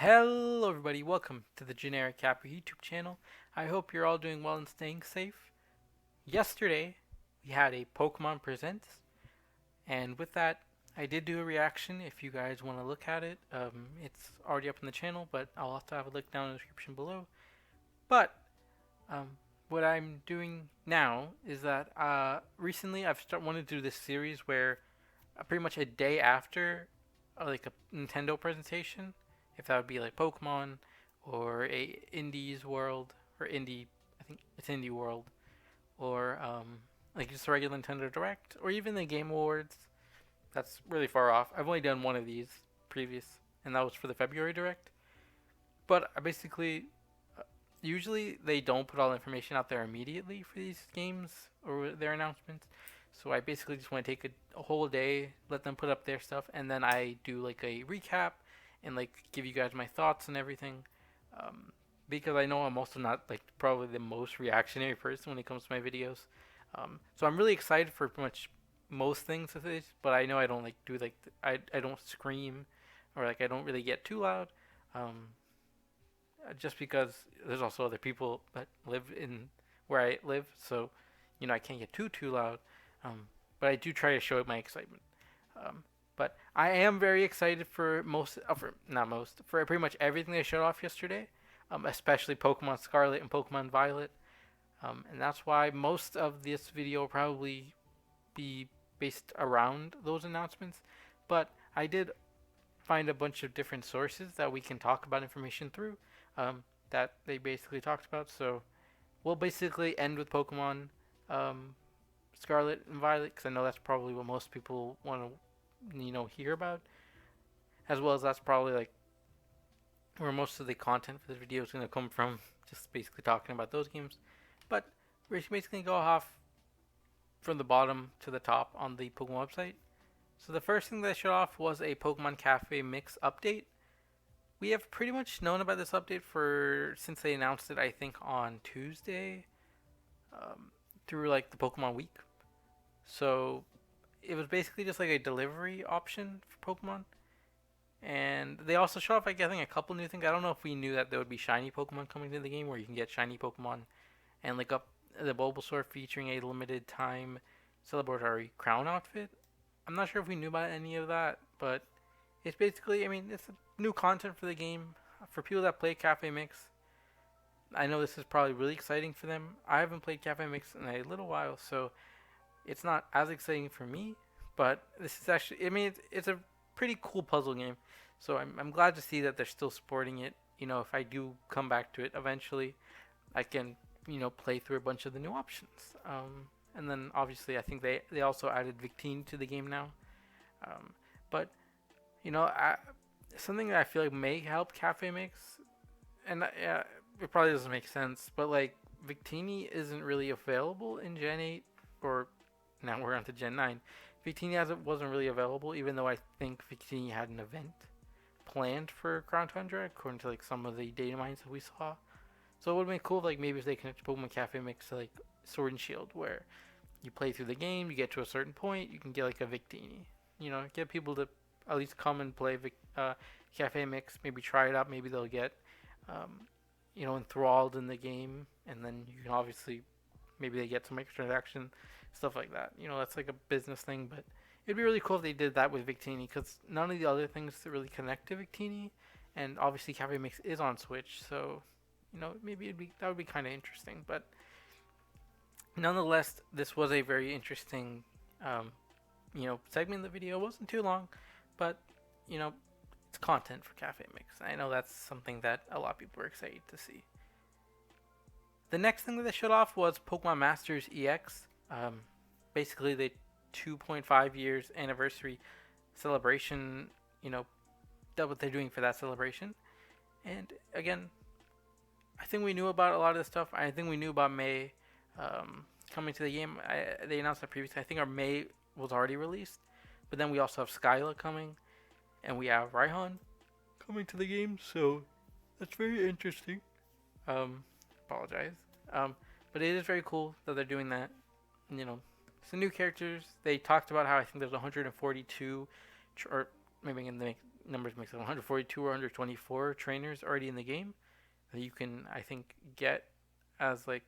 Hello, everybody. Welcome to the Generic Capper YouTube channel. I hope you're all doing well and staying safe. Yesterday, we had a Pokemon Presents, and with that, I did do a reaction. If you guys want to look at it, it's already up on the channel, but I'll also have a link down in the description below. But um, what I'm doing now is that recently I've wanted to do this series where pretty much a day after like a Nintendo presentation, if that would be like Pokemon or a Indies World or Indie, I think it's Indie World, or like just a regular Nintendo Direct or even the Game Awards. That's really far off. I've only done one of these previous, and that was for the February Direct. But I basically, usually they don't put all the information out there immediately for these games or their announcements. So I basically just want to take a whole day, let them put up their stuff, and then I do like a recap and like give you guys my thoughts and everything. Um, because I know I'm also not like probably the most reactionary person when it comes to my videos. So I'm really excited for pretty much most things of this, but I know I don't like do like I don't scream or like I don't really get too loud. Um, just because there's also other people that live in where I live, so I can't get too loud. But I do try to show my excitement. Um, but I am very excited for for pretty much everything they showed off yesterday, especially Pokemon Scarlet and Pokemon Violet. And that's why most of this video will probably be based around those announcements. But I did find a bunch of different sources that we can talk about information through that they basically talked about. So we'll basically end with Pokemon Scarlet and Violet because I know that's probably what most people want to hear about, as well as that's probably like where most of the content for this video is going to come from, just basically talking about those games. But we're basically going to go off from the bottom to the top on the Pokemon website. So the first thing they showed off was a Pokemon Cafe Mix update. We have pretty much known about this update since they announced it, I think, on Tuesday, through like the Pokemon Week. So it was basically just like a delivery option for Pokemon. And they also showed off, like, I think, a couple new things. I don't know if we knew that there would be shiny Pokemon coming to the game, where you can get shiny Pokemon and like up the Bulbasaur featuring a limited time celebratory crown outfit. I'm not sure if we knew about any of that, but it's basically, I mean, it's new content for the game. For people that play Cafe Mix, I know this is probably really exciting for them. I haven't played Cafe Mix in a little while, so it's not as exciting for me. But this is actually, I mean, it's a pretty cool puzzle game. So I'm glad to see that they're still supporting it. If I do come back to it eventually, I can, play through a bunch of the new options. And then obviously I think they also added Victini to the game now. But, something that I feel like may help Cafe Mix, and it probably doesn't make sense, but like Victini isn't really available in Gen 8, or now we're on to Gen 9. Victini wasn't really available, even though I think Victini had an event planned for Crown Tundra, according to like some of the data mines that we saw. So it would have been cool if, like, maybe if they connect Pokemon Cafe Mix to like Sword and Shield, where you play through the game, you get to a certain point, you can get like a Victini. Get people to at least come and play Cafe Mix, maybe try it out, maybe they'll get enthralled in the game, and then you can obviously maybe they get some microtransaction, stuff like that. That's like a business thing, but it'd be really cool if they did that with Victini, because none of the other things that really connect to Victini, and obviously Cafe Mix is on Switch, so maybe that would be kind of interesting. But nonetheless, this was a very interesting segment of the video. It wasn't too long, but it's content for Cafe Mix. I know that's something that a lot of people were excited to see. The next thing that they showed off was Pokemon Masters EX. Basically, the 2.5 years anniversary celebration. That what they're doing for that celebration. And again, I think we knew about a lot of this stuff. I think we knew about May coming to the game. They announced that previously. I think our May was already released, but then we also have Skyla coming, and we have Raihan coming to the game. So that's very interesting. Apologize. But it is very cool that they're doing that. Some new characters. They talked about how I think there's 142, or maybe I'm gonna numbers mixed up, 142 or 124 trainers already in the game that you can, I think, get as like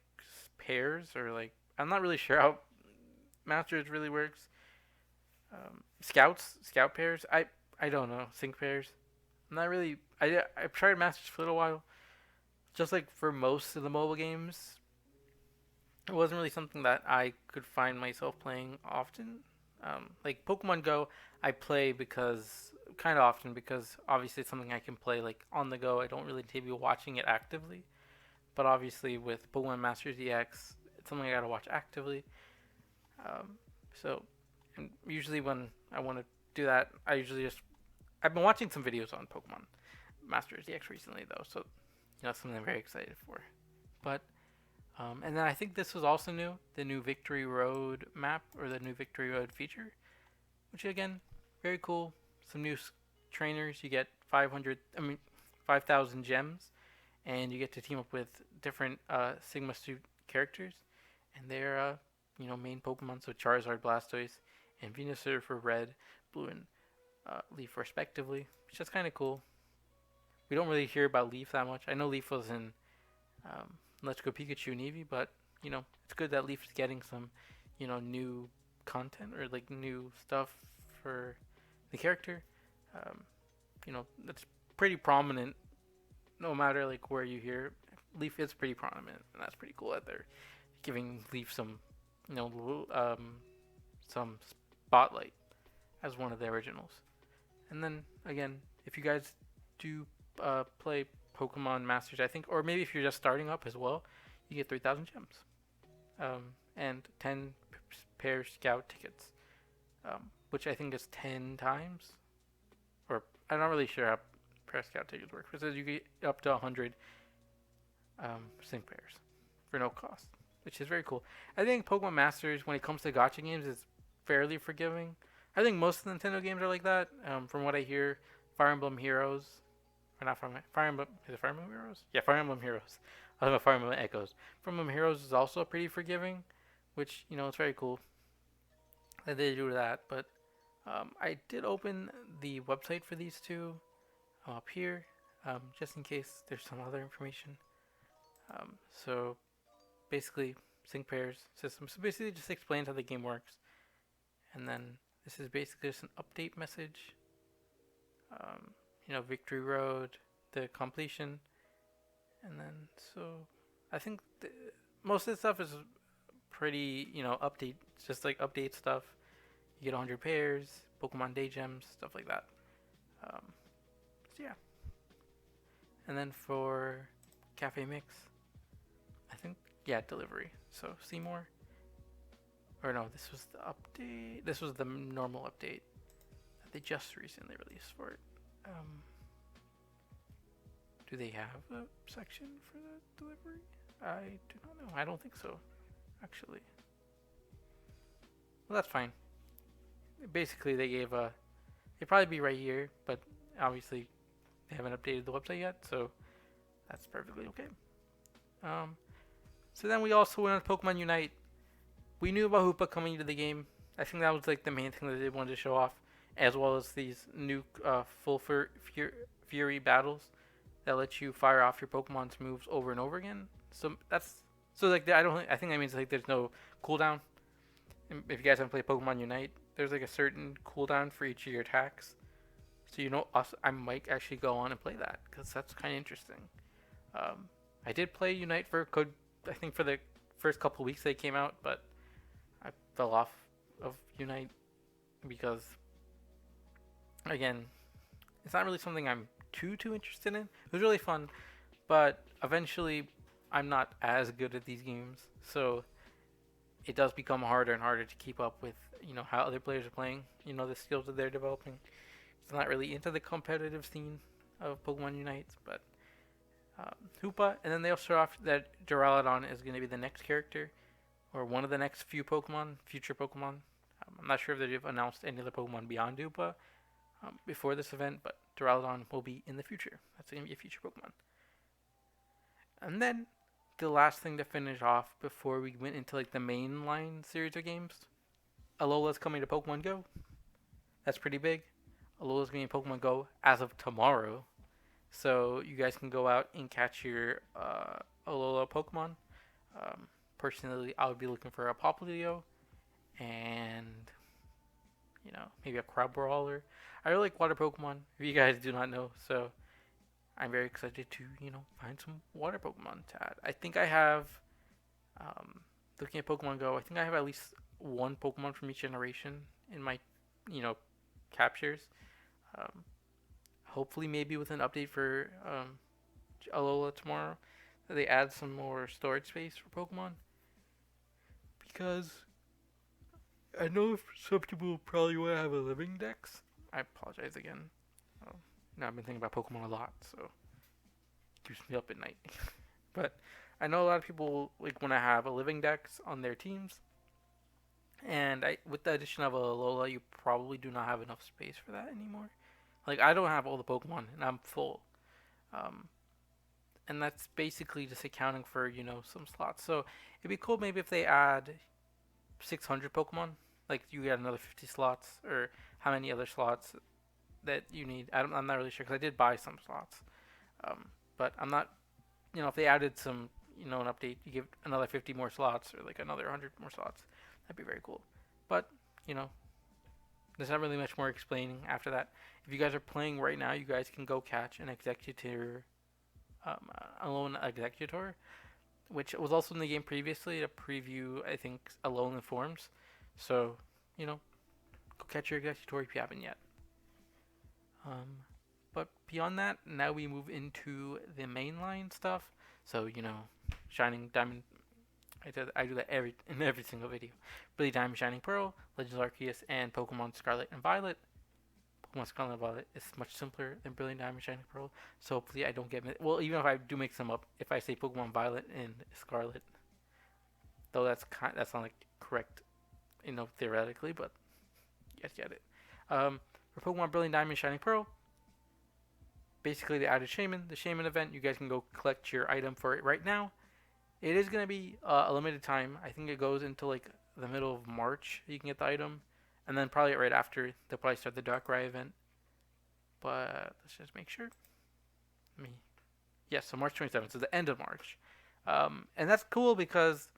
pairs or like I'm not really sure how Masters really works. Scout pairs. I don't know sync pairs. I'm not really. I've tried Masters for a little while. Just like for most of the mobile games, it wasn't really something that I could find myself playing often. Like Pokemon Go, I play because kind of often because obviously it's something I can play like on the go. I don't really need to be watching it actively. But obviously with Pokemon Masters EX, it's something I gotta watch actively. Um, so, and usually when I want to do that, I've been watching some videos on Pokemon Masters EX recently though, so that's something I'm very excited for. But and then I think this was also new, the new Victory Road map or the new Victory Road feature, which again, very cool. Some new trainers. You get 5,000 gems, and you get to team up with different Sigma suit characters, and they're main Pokemon. So Charizard, Blastoise, and Venusaur for Red, Blue, and Leaf respectively, which is kind of cool. We don't really hear about Leaf that much. I know Leaf was in Let's Go Pikachu and Eevee, but it's good that Leaf is getting some new content or like new stuff for the character. Um, that's pretty prominent no matter like where you hear. Leaf is pretty prominent, and that's pretty cool that they're giving Leaf some some spotlight as one of the originals. And then again, if you guys do play Pokemon Masters, I think, or maybe if you're just starting up as well, you get 3,000 gems and 10 pair Scout tickets, which I think is 10 times, or I'm not really sure how pair Scout tickets work. It says you get up to 100 sync pairs for no cost, which is very cool. I think Pokemon Masters, when it comes to gacha games, is fairly forgiving. I think most of the Nintendo games are like that. From what I hear, Fire Emblem Heroes, or not Fire Emblem, is it Fire Emblem Heroes? Yeah, Fire Emblem Heroes. I don't know, Fire Emblem Echoes. Fire Emblem Heroes is also pretty forgiving, which it's very cool that they do that. But I did open the website for these two up here, just in case there's some other information. So basically, sync pairs system. So basically, just explains how the game works, and then this is basically just an update message. Victory Road, the completion, and then so I think most of the stuff is pretty update, just like update stuff. You get 100 pairs, Pokemon Day Gems, stuff like that. So yeah, and then for Cafe Mix, I think delivery. So Seymour, or no, this was the update. This was the normal update that they just recently released for it. Do they have a section for the delivery? I do not know. I don't think so, actually. Well, that's fine. Basically, they gave a. It'd probably be right here, but obviously they haven't updated the website yet, so that's perfectly okay. So then we also went on Pokemon Unite. We knew about Hoopa coming to the game. I think that was like the main thing that they wanted to show off, as well as these new full Fury battles that let you fire off your Pokemon's moves over and over again. So like I think that means like there's no cooldown. If you guys haven't played Pokemon Unite, there's like a certain cooldown for each of your attacks. So I might actually go on and play that because that's kind of interesting. I did play Unite I think for the first couple weeks they came out, but I fell off of Unite because again, it's not really something I'm too interested in. It was really fun, but eventually I'm not as good at these games, so it does become harder and harder to keep up with how other players are playing, the skills that they're developing. It's not really into the competitive scene of Pokemon Unite, but Hoopa, and then they'll show off that Duraludon is going to be the next character, or one of the next future Pokemon. I'm not sure if they've announced any other Pokemon beyond Hoopa before this event, but Duraludon will be in the future. That's going to be a future Pokemon. And then the last thing to finish off before we went into like the mainline series of games, Alola's coming to Pokemon Go. That's pretty big. Alola's going to be in Pokemon Go as of tomorrow. So you guys can go out and catch your Alola Pokemon. Um, Personally, I would be looking for a Poplio and maybe a Crab Brawler. I really like water Pokemon. If you guys do not know, so I'm very excited to find some water Pokemon to add. I think I have um, looking at Pokemon Go. I think I have at least one Pokemon from each generation in my you know captures. Um, Hopefully, maybe with an update for Alola tomorrow, that they add some more storage space for Pokemon because I know some people probably want to have a living dex. I apologize again. Oh, now I've been thinking about Pokemon a lot, so it keeps me up at night. But I know a lot of people like want to have a living dex on their teams, and with the addition of a Alola, you probably do not have enough space for that anymore. Like I don't have all the Pokemon, and I'm full. Um, and that's basically just accounting for some slots. So it'd be cool maybe if they add 600 Pokemon, like you get another 50 slots, or how many other slots that you need. I'm not really sure because I did buy some slots, but I'm not. If they added some, an update, you give another 50 more slots or like another 100 more slots, that'd be very cool. But you know, there's not really much more explaining after that. If you guys are playing right now, you guys can go catch an Executor, Alone Executor, which was also in the game previously to preview, I think, Alone in Forms. So, go catch your Executor if you haven't yet. But beyond that, now we move into the mainline stuff. So, Shining Diamond. I do that in every single video. Brilliant Diamond, Shining Pearl, Legends Arceus, and Pokemon Scarlet and Violet. Pokemon Scarlet and Violet is much simpler than Brilliant Diamond, Shining Pearl. So hopefully I don't get well. Even if I do mix them up, if I say Pokemon Violet and Scarlet, though that's not like correct, theoretically, but you guys get it. For Pokemon Brilliant Diamond, Shining Pearl, basically they added Shaman, the Shaman event. You guys can go collect your item for it right now. It is gonna be a limited time. I think it goes until like the middle of March. You can get the item, and then probably right after they'll probably start the Darkrai event. But let's just make sure. Yes, so March 27th, so the end of March, and that's cool because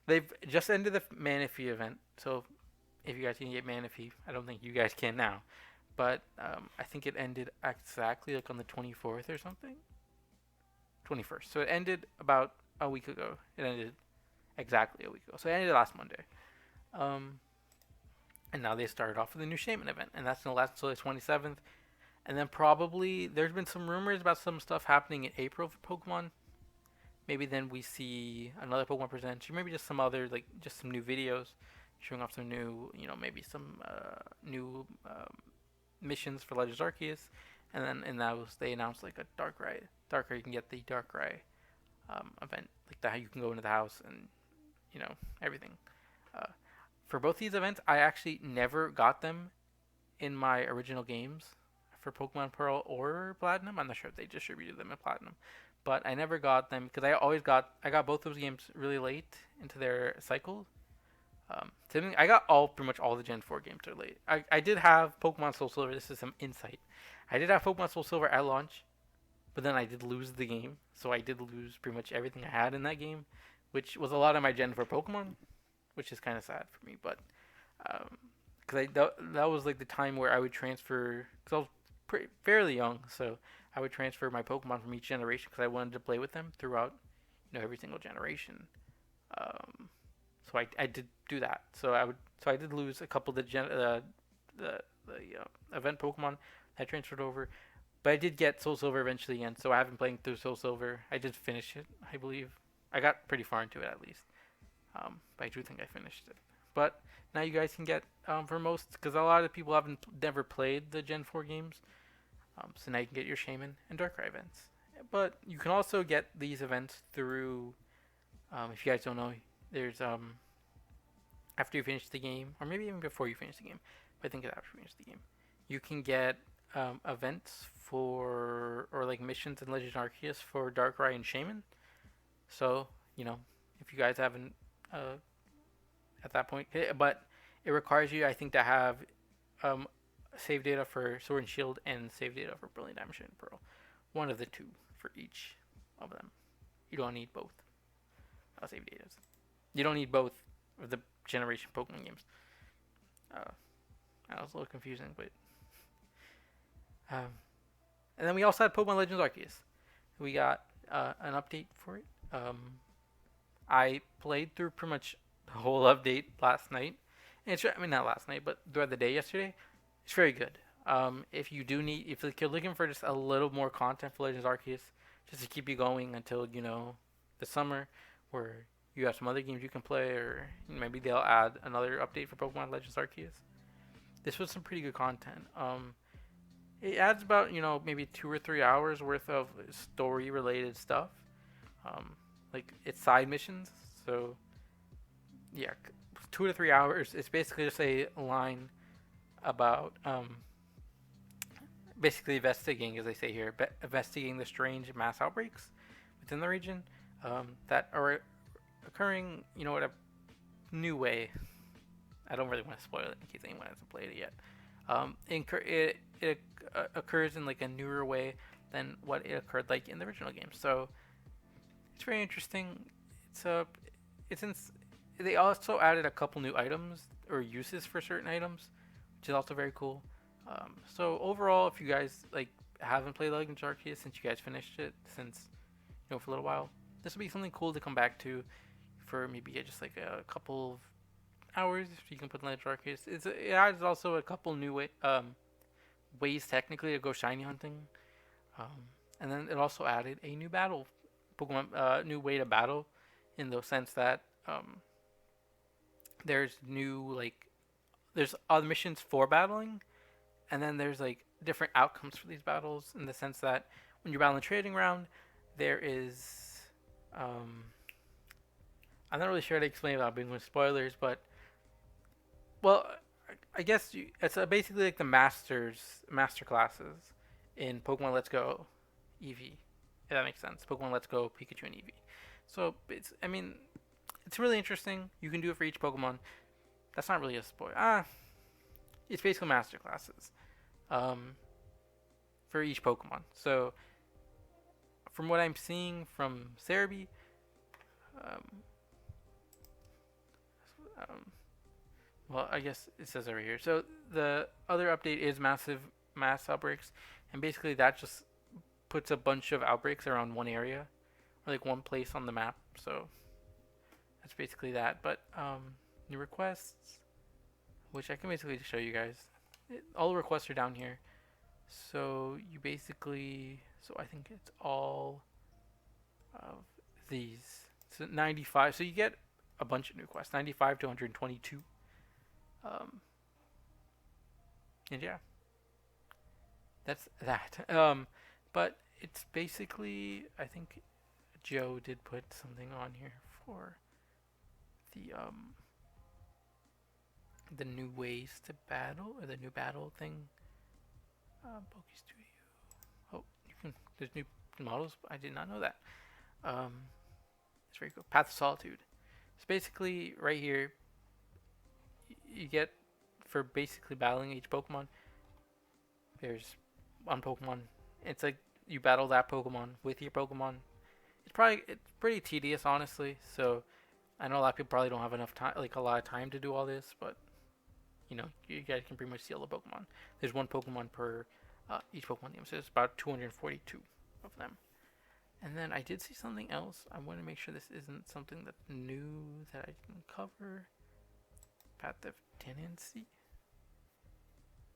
they've just ended the Manaphy event. So if you guys can get Manaphy, I don't think you guys can now, but I think it ended exactly like on the 24th or something. 21st. So it ended about a week ago. It ended exactly a week ago. So it ended last Monday. Um, and now they started off with a new Shaman event, and that's going to last until the 27th. And then probably there's been some rumors about some stuff happening in April for Pokemon. Maybe then we see another Pokemon present, or maybe just some other, like just some new videos showing off some new, maybe some new missions for Legends Arceus. And then in those they announced like a Darkrai. You can get the Darkrai event, like that. How you can go into the house and everything. Uh, for both these events, I actually never got them in my original games for Pokemon Pearl or Platinum. I'm not sure if they distributed them in Platinum, but I never got them because I got both those games really late into their cycle. I got pretty much all the Gen 4 games are late. I did have Pokemon Soul Silver. This is some insight. I did have Pokemon Soul Silver at launch, but then I did lose the game, so I did lose pretty much everything I had in that game, which was a lot of my Gen 4 Pokemon, which is kind of sad for me. But because that was like the time where I would transfer, because I was fairly young, so I would transfer my Pokemon from each generation because I wanted to play with them throughout, every single generation. So I did do that. So I did lose a couple of the event Pokemon I transferred over, but I did get Soul Silver eventually again. So I have been playing through Soul Silver. I did finish it, I believe. I got pretty far into it at least, but I do think I finished it. But now you guys can get for most, because a lot of people haven't never played the Gen 4 games. So now you can get your Shaman and Darkrai events. But you can also get these events through, if you guys don't know, there's after you finish the game, or maybe even before you finish the game, but I think it's after you finish the game, you can get events or like missions in Legend Arceus for Darkrai and Shaman. So, if you guys haven't at that point, but it requires you, I think, to have save data for Sword and Shield and save data for Brilliant Diamond and Pearl. One of the two for each of them. You don't need both save data. You don't need both of the generation Pokemon games. That was a little confusing, but and then we also had Pokemon Legends Arceus. We got an update for it. I played through pretty much the whole update last night. And I mean, not last night, but throughout the day yesterday. It's very good. If you do need, if you're looking for just a little more content for Legends Arceus, just to keep you going until the summer, where you have some other games you can play, or maybe they'll add another update for Pokemon Legends Arceus. This was some pretty good content. It adds about maybe 2 or 3 hours worth of story related stuff. Like it's side missions, so yeah, 2 to 3 hours. It's basically just a line about basically investigating, as they say here, investigating the strange mass outbreaks within the region that are occurring, in a new way. I don't really want to spoil it in case anyone hasn't played it yet. It occurs in like a newer way than what it occurred like in the original game. So it's very interesting. They also added a couple new items or uses for certain items, which is also very cool. So overall, if you guys haven't played Legends Arceus since you guys finished it, for a little while, this will be something cool to come back to for maybe just like a couple of hours. If you can put Legends Arceus, it adds also a couple new ways technically to go shiny hunting, and then it also added a new battle Pokemon, new way to battle, in the sense that there's there's other missions for battling, and then there's different outcomes for these battles, in the sense that when you're battling trading round, there is I'm not really sure how to explain without being with spoilers, but well, I guess it's basically like the master classes in Pokemon Let's Go Eevee, if that makes sense. Pokemon Let's Go Pikachu and Eevee. So it's really interesting. You can do it for each Pokemon. That's not really a spoiler. It's basically master classes for each Pokemon. So from what I'm seeing from Cerebi, well, I guess it says over here. So the other update is massive mass outbreaks, and basically that just puts a bunch of outbreaks around one area, or one place on the map. So that's basically that. But new requests, which I can basically just show you guys. All the requests are down here. So you basically, I think it's all of these. So 95. So you get a bunch of new quests, 95 to 122. And yeah, that's that. But it's basically, I think Joe did put something on here for the new ways to battle, or the new battle thing. Poke Studio. Oh, there's new models. I did not know that. It's very cool. Path of Solitude. So basically, right here, you get, for basically battling each Pokemon, there's one Pokemon. It's like you battle that Pokemon with your Pokemon. It's pretty tedious, honestly. So I know a lot of people probably don't have enough time, a lot of time to do all this, but you guys can pretty much see all the Pokemon. There's one Pokemon per each Pokemon game, so it's about 242 of them. And then I did see something else. I want to make sure this isn't something that's new that I didn't cover. Path of Tenancy.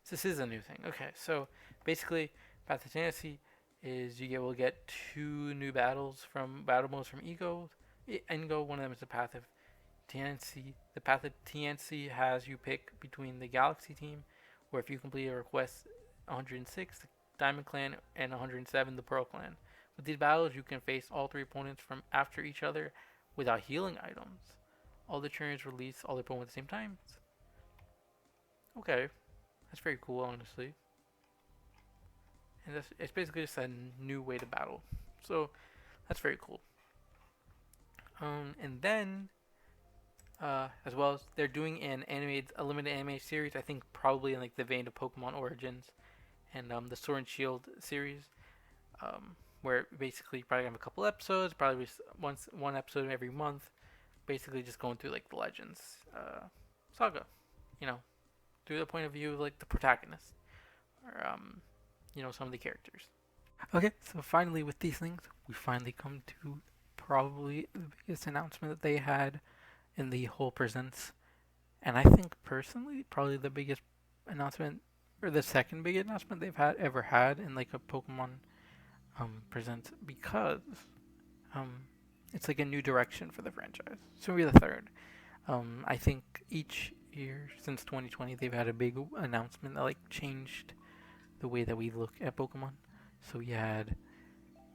This is a new thing. Okay, so basically, Path of Tenancy is you will get 2 new battle modes from Ingo. One of them is the Path of Tenancy. The Path of Tenancy has you pick between the Galaxy team, where if you complete a request 106, the Diamond Clan, and 107, the Pearl Clan. With these battles, you can face all 3 opponents from after each other without healing items. All the trainers release all the opponents at the same time. Okay, that's very cool, honestly. And it's basically just a new way to battle. So that's very cool. And then as well as they're doing a limited anime series. I think probably in like the vein of Pokemon Origins and the Sword and Shield series, where basically probably have a couple episodes, probably one episode every month, basically just going through like the Legends saga, you know, through the point of view of like the protagonist or some of the characters. Okay, so finally with these things, we finally come to probably the biggest announcement that they had in the whole presents, and I think personally probably the biggest announcement or the second biggest announcement they've ever had in like a Pokemon present, because um it's like a new direction for the franchise. So maybe the third. I think each year since 2020 they've had a big announcement that like changed the way that we look at Pokemon. So we had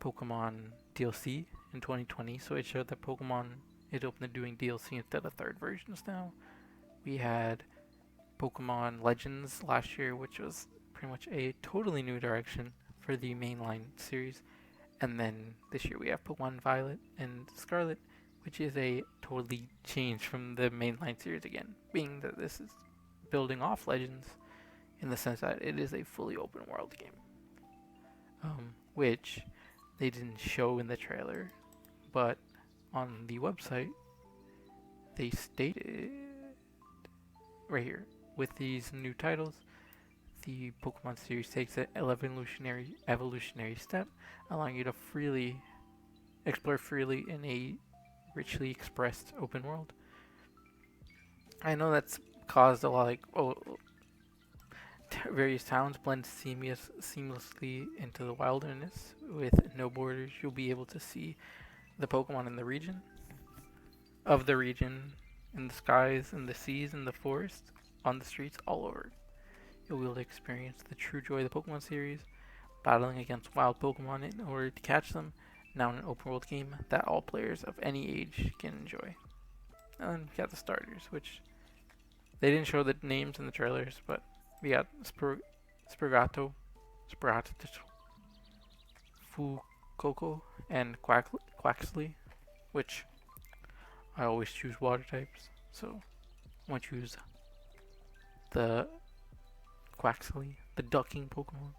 Pokemon DLC in 2020, so it showed that Pokemon is open to doing DLC instead of third versions now. We had Pokemon Legends last year, which was pretty much a totally new direction for the mainline series. And then this year we have Pokemon Violet and Scarlet, which is a totally change from the mainline series again, being that this is building off Legends in the sense that it is a fully open world game. Which they didn't show in the trailer, but on the website they stated right here, with these new titles, the Pokemon series takes an evolutionary step, allowing you to explore freely in a richly expressed open world. I know that's caused a lot various towns blend seamlessly into the wilderness with no borders. You'll be able to see the Pokemon in the region, in the skies, in the seas, in the forest, on the streets, all over. You'll be able to experience the true joy of the Pokemon series, battling against wild Pokemon in order to catch them, now in an open world game that all players of any age can enjoy. And then we got the starters, which they didn't show the names in the trailers, but we got Sprigato, Fuecoco, and Quaxley, which I always choose water types, so I'm going to choose the Quaxley, the duckling Pokemon.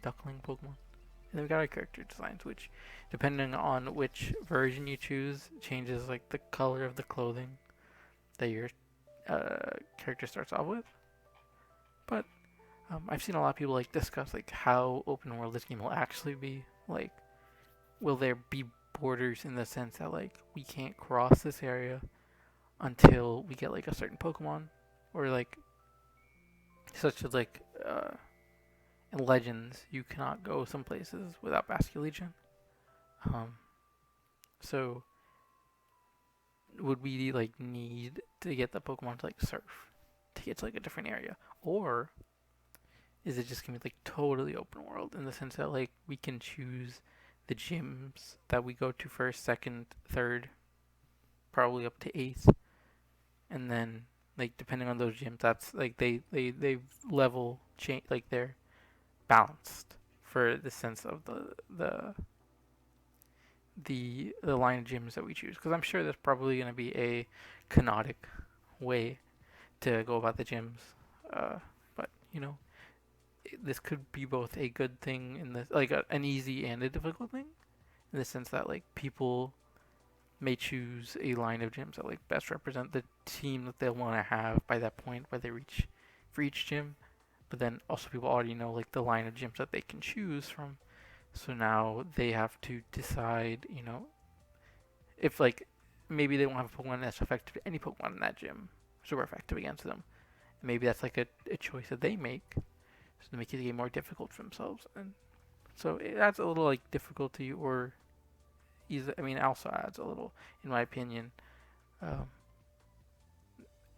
And then we got our character designs, which, depending on which version you choose, changes like the color of the clothing that your character starts off with. But I've seen a lot of people like discuss like how open world this game will actually be. Like, will there be borders in the sense that like we can't cross this area until we get like a certain Pokemon, or like such as like in Legends you cannot go some places without Basculegion. So would we like need to get the Pokemon to like surf to get to like a different area, or is it just gonna be like totally open world in the sense that like we can choose the gyms that we go to first, second, third, probably up to eighth, and then like depending on those gyms, that's like they level change, like they're balanced for the sense of the line of gyms that we choose, because I'm sure there's probably going to be a canonic way to go about the gyms, but this could be both a good thing in this, like an easy and a difficult thing, in the sense that like people may choose a line of gyms that like best represent the team that they'll want to have by that point where they reach for each gym. But then also people already know like the line of gyms that they can choose from. So now they have to decide, if like maybe they won't have a Pokemon that's effective to any Pokemon in that gym, super effective against them. Maybe that's like a choice that they make, so to make the game more difficult for themselves. And so it adds a little like difficulty, or easy. I mean, also adds a little, in my opinion, um,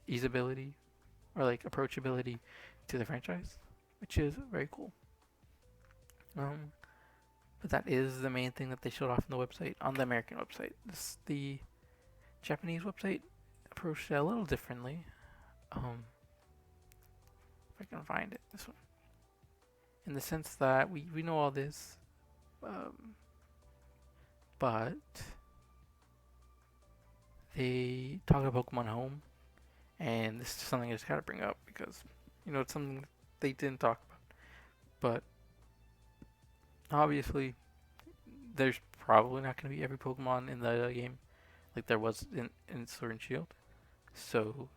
easeability or like approachability to the franchise, which is very cool. But that is the main thing that they showed off on the website, on the American website. The Japanese website approached it a little differently. If I can find it, this one. In the sense that we know all this, but they talk about Pokemon Home, and this is something I just gotta bring up because it's something they didn't talk about. But obviously, there's probably not gonna be every Pokemon in the game like there was in Sword and Shield. So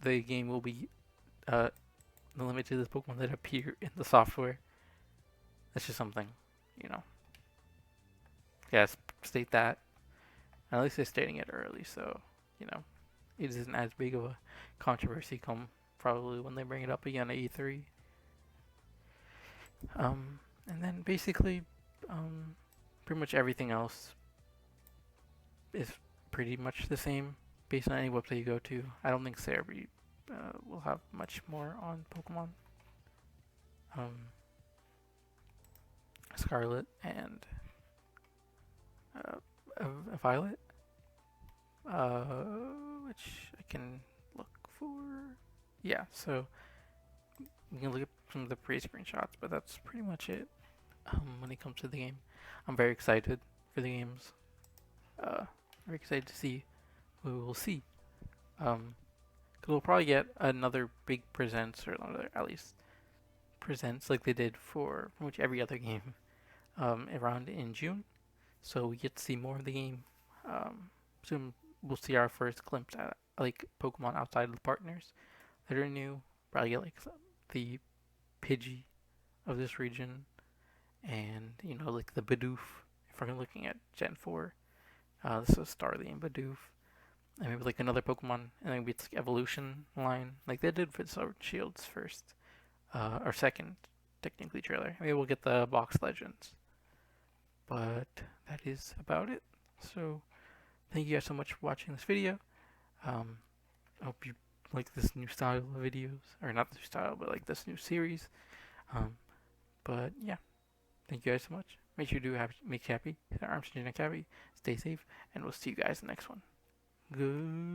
the game will be uh, limited to the Pokemon that appear in the software. That's just something, you know. Yes, state that. At least they're stating it early, so you know it isn't as big of a controversy come probably when they bring it up again at E3. And then basically, pretty much everything else is pretty much the same based on any website you go to. I don't think Cerebi will have much more on Pokemon. Scarlet and Violet, which I can look for. Yeah, so you can look at some of the pre-screenshots, but that's pretty much it when it comes to the game. I'm very excited for the games. Very excited to see what we will see. Because we'll probably get another big presents, or another, at least presents like they did for pretty much every other game around in June. So we get to see more of the game. Soon we'll see our first glimpse at like Pokemon outside of the partners that are new. Probably get like the Pidgey of this region, and like the Bidoof. If we're looking at Gen 4, this is Starly and Bidoof, and maybe like another Pokemon, and then maybe it's like evolution line, like they did for Sword Shield's first or second technically trailer. Maybe we'll get the box legends, but that is about it. So thank you guys so much for watching this video. I hope you like this new style of videos, or not this style, but like this new series. But yeah, thank you guys so much. Make sure you do make happy, arms and happy, stay safe, and we'll see you guys in the next one. Good.